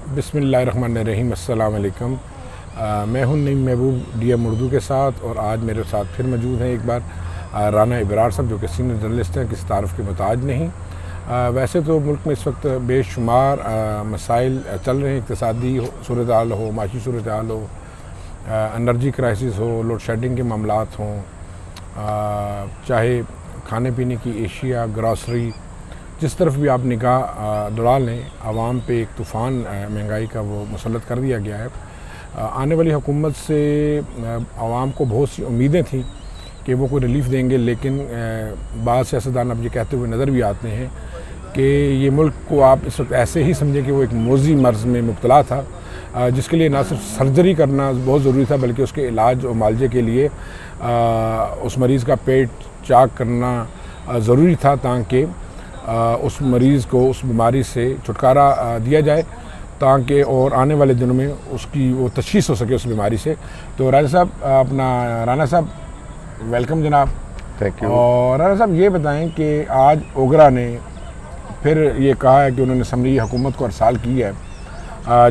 बिस्मिल्लाहिर्रहमानिर्रहीम, अस्सलाम वालेकुम। मैं हूं नईम महबूब डीएम उर्दू के साथ, और आज मेरे साथ फिर मौजूद हैं एक बार राना इब्रार साहब, जो कि सीनियर जर्नलिस्ट हैं, किसी तारफ़ के मुताज नहीं। वैसे तो मुल्क में इस वक्त बेशुमार मसाइल चल रहे हैं, इक़्तिसादी सूरत हाल हो, माशी सूरत हाल हो, एनर्जी क्राइसिस हो, लोड शेडिंग के मामलात हों, चाहे खाने पीने की एशिया, ग्रॉसरी, जिस तरफ भी आप निगाह दौड़ा लें, आवाम पे एक तूफ़ान महंगाई का वो मुसल्लत कर दिया गया है। आने वाली हुकूमत से आवाम को बहुत सी उम्मीदें थी कि वो कोई रिलीफ़ देंगे, लेकिन बाद सियासतदान अब ये कहते हुए नज़र भी आते हैं कि ये मुल्क को आप इस वक्त ऐसे ही समझें कि वो एक मोज़ी मर्ज़ में मुब्तला था, जिसके लिए ना सिर्फ सर्जरी करना बहुत ज़रूरी था, बल्कि उसके इलाज और मालजे के लिए उस मरीज़ का पेट चाक करना ज़रूरी था, ताकि उस मरीज़ को उस बीमारी से छुटकारा दिया जाए, ताकि और आने वाले दिनों में उसकी वो तशख़ीस हो सके उस बीमारी से। तो राना साहब वेलकम जनाब। Thank you. और राना साहब ये बताएं कि आज ओगरा ने फिर ये कहा है कि उन्होंने असम्बली हुकूमत को अरसाल की है,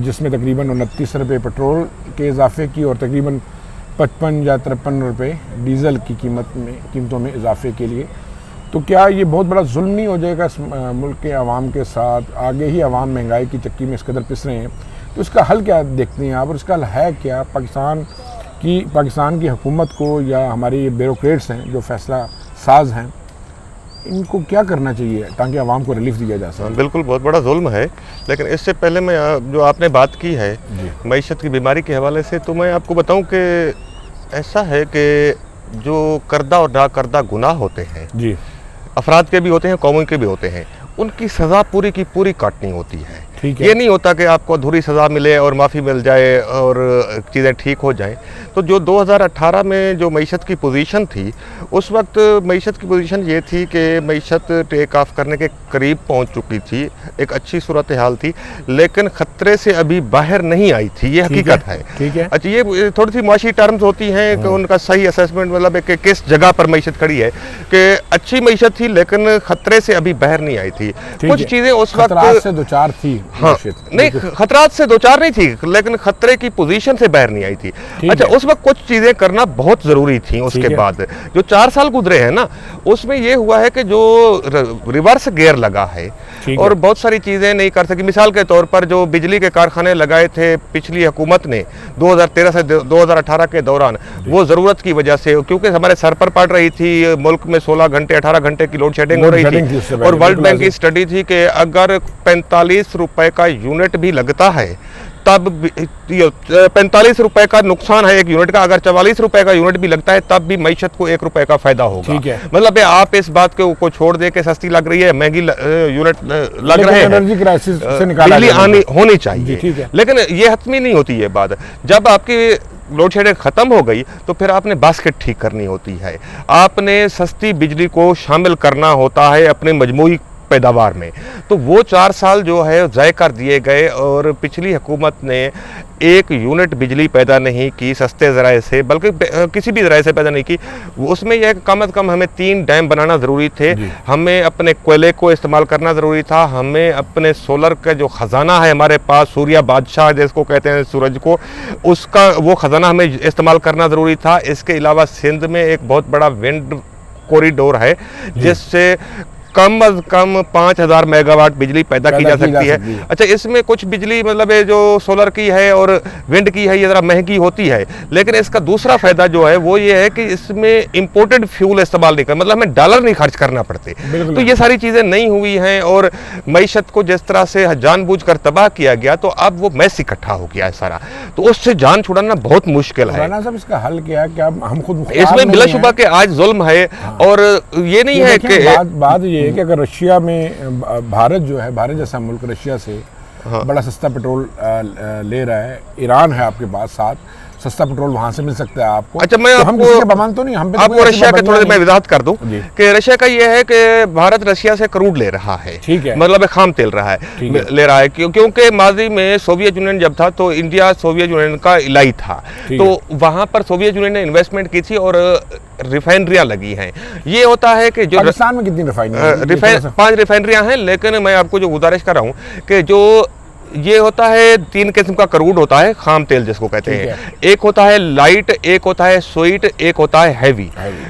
जिसमें तकरीबन 29 रुपये पेट्रोल के इजाफे की और तकरीबन 55 या 53 रुपये डीज़ल की कीमतों में इजाफे के लिए। तो क्या ये बहुत बड़ा जुल्म नहीं हो जाएगा इस मुल्क के अवाम के साथ? आगे ही अवाम महंगाई की चक्की में इस कदर पिस रहे हैं, तो इसका हल क्या देखते हैं आप, और इसका हल है क्या? पाकिस्तान की हुकूमत को या हमारे ये ब्यूरोक्रेट्स हैं जो फैसला साज हैं, इनको क्या करना चाहिए ताकि आवाम को रिलीफ दिया जा सके? बिल्कुल, बहुत बड़ा जुल्म है। लेकिन इससे पहले मैं जो आपने बात की है मईशत की बीमारी के हवाले से, तो मैं आपको बताऊं कि ऐसा है कि जो करदा और ना करदा गुनाह होते हैं जी, अफराद के भी होते हैं, कौमों के भी होते हैं, उनकी सज़ा पूरी की पूरी काटनी होती है। ठीक है। ये नहीं होता कि आपको अधूरी सज़ा मिले और माफ़ी मिल जाए और चीज़ें ठीक हो जाएं। तो जो 2018 में जो मईशत की पोजीशन थी, उस वक्त मईशत की पोजीशन ये थी कि मईशत टेक ऑफ करने के करीब पहुंच चुकी थी, एक अच्छी सूरत हाल थी, लेकिन ख़तरे से अभी बाहर नहीं आई थी, ये हकीकत है। ठीक है। अच्छा, ये थोड़ी सी मुआशी टर्म्स होती हैं कि उनका सही असेसमेंट, मतलब कि किस जगह पर मईशत खड़ी है, कि अच्छी मईशत थी लेकिन ख़तरे से अभी बाहर नहीं आई थी। कुछ चीज़ें उस वक्त से दो चार थी। हाँ, नहीं, खतरात से दो चार नहीं थी, लेकिन खतरे की पोजीशन से बाहर नहीं आई थी। अच्छा, उस वक्त कुछ चीजें करना बहुत जरूरी थी। उसके बाद जो 4 साल गुजरे हैं ना, उसमें ये हुआ है कि जो रिवर्स गियर लगा है और बहुत सारी चीजें नहीं कर सकी। मिसाल के तौर पर जो बिजली के कारखाने लगाए थे पिछली हुकूमत ने 2013 से 2018 के दौरान, वो जरूरत की वजह से, क्योंकि हमारे सर पर पड़ रही थी, मुल्क में 16 घंटे 18 घंटे की लोड शेडिंग हो रही थी, और वर्ल्ड बैंक की स्टडी थी कि अगर 45 रुपए का यूनिट भी लगता है, तब 45 रुपए का नुकसान है एक यूनिट का, अगर 44 रुपए का यूनिट भी लगता है तब भी मईशत को 1 रुपए का फायदा होगा। ठीक है। मतलब आप इस बात को छोड़ दे के सस्ती लग रही है, महंगी यूनिट लग रहे हैं, एनर्जी क्राइसिस से निकाला बिजली होनी चाहिए। ठीक है। लेकिन ये हतमी नहीं होती ये बात। जब आपकी लोड शेडिंग खत्म हो गई तो फिर आपने बास्केट ठीक करनी होती है, आपने सस्ती बिजली को शामिल करना होता है अपने मजमूई पैदावार में। तो वो 4 साल जो है ज़ाय कर दिए गए, और पिछली हुकूमत ने 1 यूनिट बिजली पैदा नहीं की सस्ते ज़राए से, बल्कि किसी भी ज़राए से पैदा नहीं की। उसमें यह कम अज़ कम हमें 3 डैम बनाना ज़रूरी थे, हमें अपने कोयले को इस्तेमाल करना ज़रूरी था, हमें अपने सोलर का जो ख़जाना है हमारे पास, सूर्य बादशाह जिसको कहते हैं सूरज को, उसका वो ख़जाना हमें इस्तेमाल करना ज़रूरी था। इसके अलावा सिंध में एक बहुत बड़ा विंड कॉरिडोर है, जिससे कम अज कम 5000 मेगावाट बिजली पैदा की जा सकती है। अच्छा, इसमें कुछ बिजली मतलब ये जो सोलर की है और विंड की है, ये ज़रा महंगी होती है, लेकिन इसका दूसरा फ़ायदा जो है वो ये है कि इसमें इंपोर्टेड फ्यूल इस्तेमाल नहीं कर, मतलब हमें डॉलर नहीं खर्च करना पड़ते। तो ये सारी चीज़ें नहीं हुई हैं, और मईशत को जिस तरह से जानबूझकर तबाह किया गया, तो अब वो मैस इकट्ठा हो गया है सारा, तो उससे जान छुड़ाना बहुत मुश्किल है। राना साहब, इसका हल क्या है? क्या हम खुद इसमें बिलाशुबा के आज जुल्म है, और ये नहीं है कि बात ये है कि अगर रशिया में भारत जो है, भारत जैसा मुल्क रशिया से बड़ा सस्ता पेट्रोल ले रहा है, ईरान है आपके पास साथ, सस्ता पेट्रोल वहां से मिल सकता है आपको। अच्छा, मैं तो आपको तो नहीं, हम आपको रशिया के थोड़े मैं वजाहत कर दूं कि रशिया का ये है कि भारत रशिया से क्रूड ले रहा है, ठीक है, मतलब खाम तेल ले रहा है, क्योंकि माजी में सोवियत यूनियन जब था तो इंडिया सोवियत यूनियन का इलाई था, तो वहां पर सोवियत यूनियन ने इन्वेस्टमेंट की थी और रिफाइनरियां लगी हैं। ये होता है कि जो पाकिस्तान में कितनी रिफाइनरी 5 रिफाइनरियां हैं, लेकिन मैं आपको जो गुजारिश कर रहा हूँ कि जो ये होता है 3 किस्म का क्रूड होता है, खाम तेल जिसको कहते ठीक हैं। एक होता है लाइट, एक होता है स्वीट, एक होता है हैवी।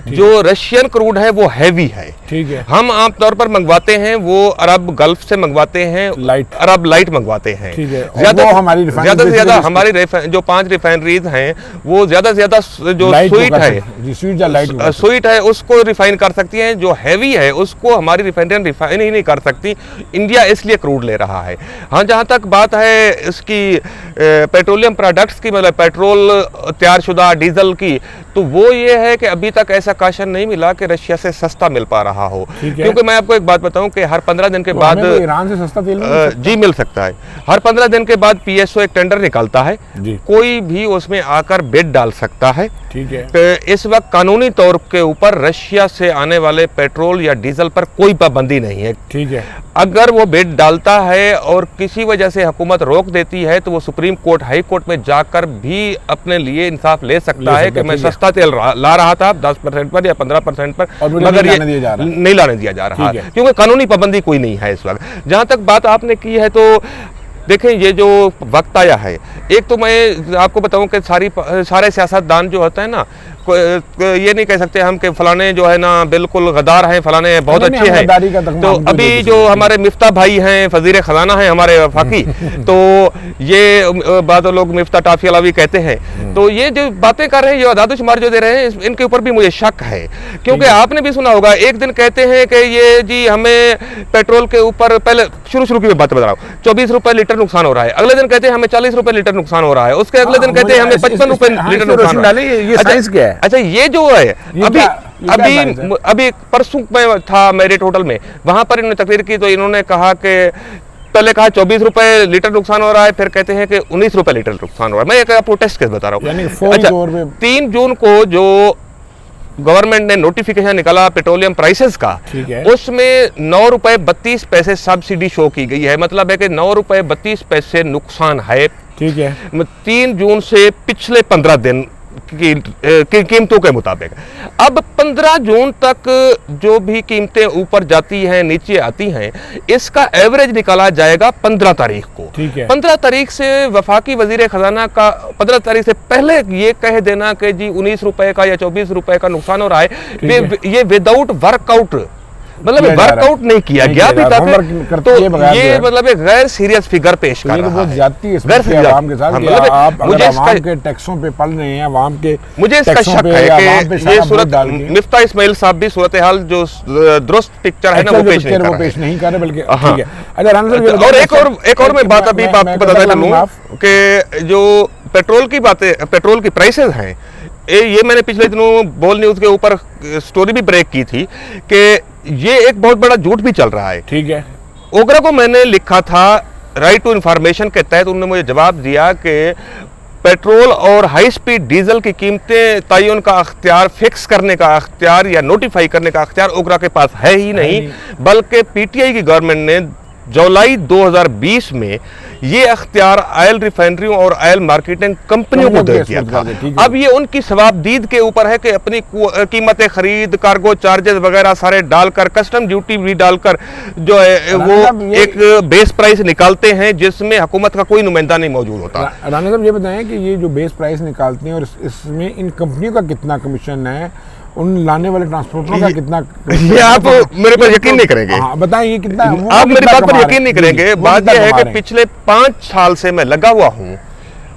जो रशियन क्रूड है वो हैवी है। ठीक है। हम आमतौर पर मंगवाते हैं वो अरब गल्फ से मंगवाते हैं, लाइट, अरब लाइट मंगवाते हैं। ठीक है। ज्यादा हमारी ज्यादा से ज्यादा हमारी जो 5 रिफाइनरीज हैं वो ज्यादा से ज्यादा जो स्वीट है, स्वीट है उसको रिफाइन कर सकती हैं। जो हैवी है उसको हमारी रिफाइनरी रिफाइन ही नहीं कर सकती। इंडिया इसलिए क्रूड ले रहा है। हाँ, जहाँ तक बात है इसकी पेट्रोलियम प्रोडक्ट्स की, मतलब पेट्रोल तैयारशुदा डीजल की, तो वो ये है कि अभी तक ऐसा काशन नहीं मिला कि रशिया से सस्ता मिल पा रहा हो। क्योंकि मैं आपको एक बात बताऊं कि हर 15 दिन के बाद ईरान से सस्ता तेल जी मिल सकता है। हर 15 दिन के बाद पीएसओ एक टेंडर निकालता है, कोई भी उसमें आकर बिड डाल सकता है। ठीक है। तो इस वक्त कानूनी तौर के ऊपर रशिया से आने वाले पेट्रोल या डीजल पर कोई पाबंदी नहीं है। ठीक है। अगर वो बिड डालता है और किसी वजह से हुकूमत रोक देती है तो वो सुप्रीम कोर्ट, हाई कोर्ट में जाकर भी अपने लिए इंसाफ ले सकता है कि मैं सस्ता तेल ला रहा था 10% पर या 15% पर, मगर ये नहीं लाने दिया जा रहा है, क्योंकि कानूनी पाबंदी कोई नहीं है इस वक्त। जहां तक बात आपने की है तो देखें, ये जो वक्त आया है, एक तो मैं आपको बताऊं कि सारे सियासतदान जो होते हैं ना, ये नहीं कह सकते हम कि फलाने जो है ना बिल्कुल गद्दार हैं, फलाने बहुत अच्छे हैं। तो अभी जो हमारे मिफ्ता भाई हैं, वज़ीर ख़ज़ाना हैं हमारे वफाकी, तो ये बाद लोग मिफ्ता टाफी अलावी कहते हैं, तो ये जो बातें कर रहे हैं, ये अदादुशुमार जो दे रहे हैं, इनके ऊपर भी मुझे शक है। क्योंकि आपने भी सुना होगा, एक दिन कहते हैं कि ये जी हमें पेट्रोल के ऊपर, पहले शुरू की बात बता रहा हूँ, 24 रुपए लीटर नुकसान हो रहा है, अगले दिन कहते हैं हमें 40 रुपए लीटर नुकसान हो रहा है, उसके अगले दिन कहते हैं हमें 55 रुपए लीटर नुकसान हो रहा है। ये साइंस क्या है? अच्छा, ये जो है अभी परसों में था मेरिट होटल में, वहां पर इन्होंने तकरीर की तो इन्होंने कहा कि पहले कहा 24 रुपए लीटर नुकसान हो रहा है, फिर कहते हैं कि 19 रुपए लीटर नुकसान हो रहा है। मैं एक आपको टेस्ट केस बता रहा हूँ। अच्छा, 3 जून को जो गवर्नमेंट ने नोटिफिकेशन निकाला पेट्रोलियम प्राइसेस का, उसमें 9 रुपए 32 पैसे सब्सिडी शो की गई है। मतलब है कि 9 रुपए 32 पैसे नुकसान है। ठीक है। 3 जून से पिछले 15 दिन की कीमतों के मुताबिक। अब 15 जून तक जो भी कीमतें ऊपर जाती हैं, नीचे आती हैं, इसका एवरेज निकाला जाएगा 15 तारीख को। ठीक है। 15 तारीख से वफाकी वजीर खजाना का 15 तारीख से पहले ये कह देना कि जी 19 रुपए का या 24 रुपए का नुकसान हो रहा है, ये विदाउट वर्कआउट, मतलब वर्कआउट नहीं किया गया अभी तक, तो ये मतलब एक गैर सीरियस फिगर पेश कर रहा है आवाम के साथ। आप मुझे आवाम के टैक्सों पे पल रहे हैं, आवाम के, मुझे इसका शक है कि ये सूरत मिफ्ता इस्माइल साहब भी सूरत हाल जो दुरुस्त पिक्चर है ना वो पेश नहीं कर रहे, बल्कि और एक और मैं बात अभी आपको बताता चलूं कि जो पेट्रोल की बातें, पेट्रोल की प्राइसेस हैं, ये मैंने पिछले दिनों बोल न्यूज के ऊपर स्टोरी भी ब्रेक की थी कि ये एक बहुत बड़ा झूठ भी चल रहा है। ठीक है। ओगरा को मैंने लिखा था राइट टू इंफॉर्मेशन के तहत, उन्होंने मुझे जवाब दिया कि पेट्रोल और हाई स्पीड डीजल की कीमतें तयन का अख्तियार, फिक्स करने का अख्तियार या नोटिफाई करने का अख्तियार ओगरा के पास है ही नहीं, बल्कि पीटीआई की गवर्नमेंट ने जुलाई 2020 में ये अख्तियार ऑयल रिफाइनरियों और ऑयल मार्केटिंग कंपनियों को दे दिया था। अब ये उनकी सवाबदीद के ऊपर है कि अपनी कीमतें खरीद, कार्गो चार्जेस वगैरह सारे डालकर, कस्टम ड्यूटी भी डालकर जो है वो एक बेस प्राइस निकालते हैं जिसमें हुकूमत का कोई नुमाइंदा नहीं मौजूद होता। राना साहब ये बताएं कि ये जो बेस प्राइस निकालते हैं और इसमें इन कंपनियों का कितना कमीशन है, उन लाने वाले ट्रांसपोर्टरों का कितना, ये आप मेरे पर यकीन नहीं करेंगे। हाँ, बताएं ये कितना, आप मेरी बात पर यकीन नहीं करेंगे। बात यह है कि पिछले 5 साल से मैं लगा हुआ हूँ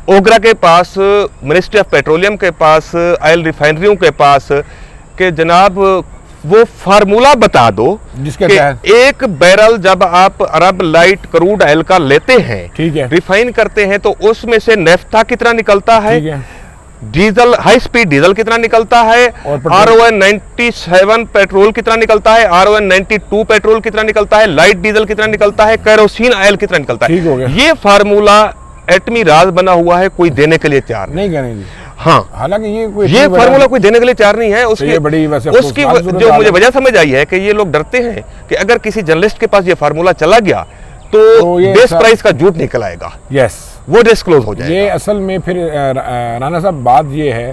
ओगरा के पास, मिनिस्ट्री ऑफ पेट्रोलियम के पास, ऑयल रिफाइनरियों के पास, कि जनाब वो फार्मूला बता दो जिसके कि एक बैरल जब आप अरब लाइट क्रूड ऑयल का लेते हैं, ठीक है, रिफाइन करते हैं, तो उसमें से नेफ्था कितना निकलता है, डीजल हाई स्पीड डीजल कितना निकलता है, RON 97 पेट्रोल कितना निकलता है, RON 92 पेट्रोल कितना निकलता है, लाइट डीजल कितना निकलता है, केरोसिन ऑयल कितना निकलता है। ये फार्मूला एटमी राज बना हुआ है, कोई देने के लिए तैयार नहीं करेंगे। हाँ, हालांकि ये फार्मूला कोई देने के लिए तैयार नहीं है। उसकी जो मुझे वजह समझ आई है कि ये लोग डरते हैं कि अगर किसी जर्नलिस्ट के पास ये फार्मूला चला गया तो बेस प्राइस का झूठ निकल आएगा। यस, वो डिस्क्लोज हो जाएगा। ये असल में फिर राना साहब बात ये है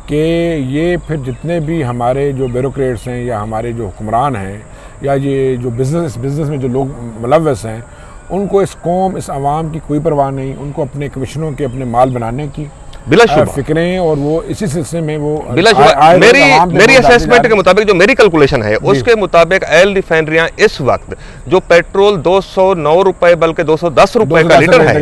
कि ये फिर जितने भी हमारे जो ब्यूरोक्रेट्स हैं या हमारे जो हुक्मरान हैं या ये जो बिजनेस में जो लोग मुलव्वस हैं, उनको इस कौम, इस आवाम की कोई परवाह नहीं, उनको अपने कमिश्नरों के अपने माल बनाने की बिलाशुबा फिक्रें, और वो इसी सिलसिले में वो बिलाशुबा मेरी असेसमेंट के मुताबिक, जो मेरी कैलकुलेशन है उसके मुताबिक ऑयल रिफाइनरियां इस वक्त जो पेट्रोल 209 रुपए बल्कि 210 रुपए का लीटर है,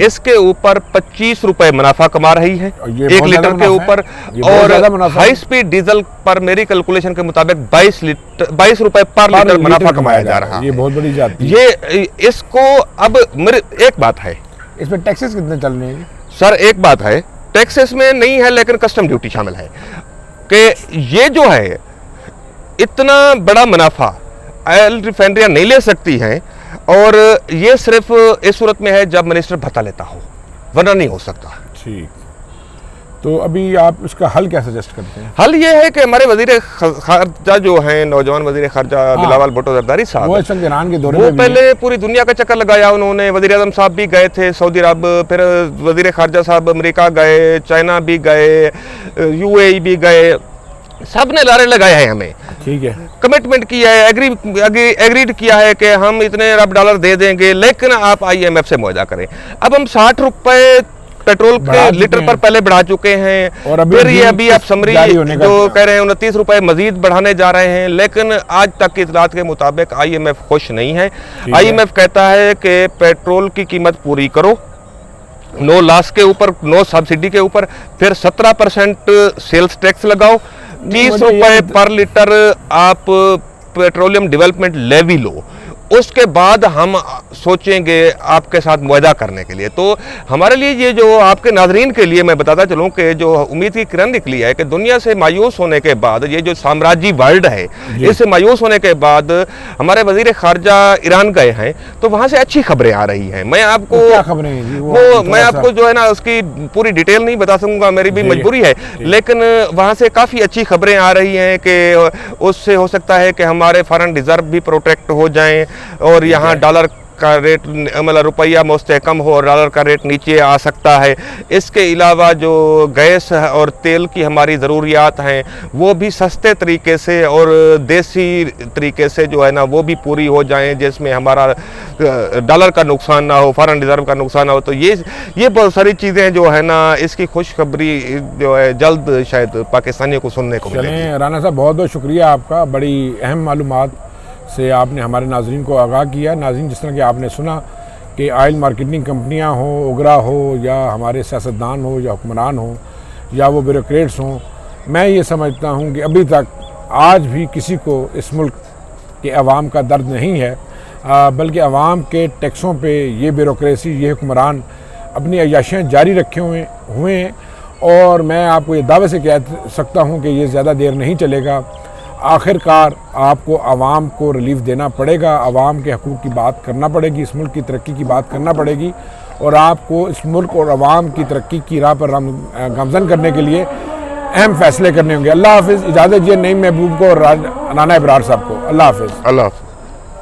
इसके ऊपर 25 रुपए मुनाफा कमा रही है एक लीटर के ऊपर, और हाई स्पीड डीजल पर मेरी कैलकुलेशन के मुताबिक 22 रुपए पर लीटर मुनाफा कमाया जा रहा है। ये बहुत बड़ी जाती है। ये इसको अब मेरे एक बात है, इसमें टैक्सेस कितने चल रहे हैं सर? एक बात है, टैक्सेस में नहीं है लेकिन कस्टम ड्यूटी शामिल है कि ये जो है इतना बड़ा मुनाफा ऑयल रिफाइनरियां नहीं ले सकती हैं, और ये सिर्फ इस सूरत में है जब मिनिस्टर भत्ता लेता हो, वरना नहीं हो सकता। ठीक, तो अभी आप इसका हल क्या सजेस्ट करते हैं? हल ये है कि हमारे वजीर खारजा जो हैं, नौजवान वजीर खारजा बिलावल भुट्टो जरदारी साहब, वो इस वक्त ईरान के दौरे वो में पहले पूरी दुनिया का चक्कर लगाया उन्होंने। वजीर आज़म साहब भी गए थे सऊदी अरब, फिर वजीर खारजा साहब अमेरिका गए, चाइना भी गए, UAE भी गए, सब ने नारे लगाए हैं हमें। ठीक है, कमिटमेंट किया है, एग्रीड किया है कि हम इतने अरब डॉलर दे देंगे, लेकिन आप IMF से मुआहदा करें। अब हम 60 रुपए पेट्रोल के लीटर पर पहले बढ़ा चुके हैं, और फिर ये अभी आप समरी जो कह रहे हैं 29 रुपए मजीद बढ़ाने जा रहे हैं, लेकिन आज तक की इतलात के मुताबिक IMF खुश नहीं है। IMF कहता है कि पेट्रोल की कीमत पूरी करो, नो लॉस के ऊपर, नो सब्सिडी के ऊपर, फिर 17% सेल्स टैक्स लगाओ, 30 रुपए पर लीटर आप पेट्रोलियम डेवलपमेंट लेवी लो, उसके बाद हम सोचेंगे आपके साथ मुआहदा करने के लिए। तो हमारे लिए ये जो आपके नाजरीन के लिए मैं बताता चलूँ कि जो उम्मीद की किरण निकली है कि दुनिया से मायूस होने के बाद, ये जो साम्राज्य वर्ल्ड है इससे मायूस होने के बाद हमारे वजीर खारजा ईरान गए हैं, तो वहाँ से अच्छी खबरें आ रही हैं। मैं आपको क्या खबरें हैं जी? वो मैं आपको जो है ना उसकी पूरी डिटेल नहीं बता सकूंगा, मेरी भी मजबूरी है, लेकिन वहाँ से काफ़ी अच्छी खबरें आ रही हैं कि उससे हो सकता है कि हमारे फॉरेन रिजर्व भी प्रोटेक्ट हो जाएं, और यहाँ डॉलर का रेट, मतलब रुपया मुस्तहकम हो और डॉलर का रेट नीचे आ सकता है। इसके अलावा जो गैस और तेल की हमारी ज़रूरियात हैं वो भी सस्ते तरीके से और देसी तरीके से जो है ना वो भी पूरी हो जाएं, जिसमें हमारा डॉलर का नुकसान ना हो, फॉरेन रिजर्व का नुकसान ना हो। तो ये बहुत सारी चीज़ें जो है ना, इसकी खुशखबरी जो है जल्द शायद पाकिस्तानियों को सुनने को मिलेगी। राना साहब, बहुत बहुत शुक्रिया आपका, बड़ी अहम मालूमात से आपने हमारे नाजरीन को आगाह किया। नाजरीन, जिस तरह कि आपने सुना कि ऑयल मार्केटिंग कंपनियां हो, उगरा हो, या हमारे सियासतदान हो, या हुक्मरान हो, या वो ब्यूरोक्रेट्स हों, मैं ये समझता हूं कि अभी तक आज भी किसी को इस मुल्क के अवाम का दर्द नहीं है, बल्कि अवाम के टैक्सों पे ये ब्यूरोक्रेसी, ये हुक्मरान अपनी अय्याशियाँ जारी रखे हुए हैं। और मैं आपको ये दावे से कह सकता हूँ कि ये ज़्यादा देर नहीं चलेगा। आखिरकार आपको आवाम को रिलीफ देना पड़ेगा, आवाम के हकूक़ की बात करना पड़ेगी, इस मुल्क की तरक्की की बात करना पड़ेगी, और आपको इस मुल्क और आवाम की तरक्की की राह पर गामज़न करने के लिए अहम फैसले करने होंगे। अल्लाह हाफ़िज़। इजाज़त दीजिए नईम महबूब को और राना इब्रार साहब को। अल्लाह हाफ़िज़। अल्लाह।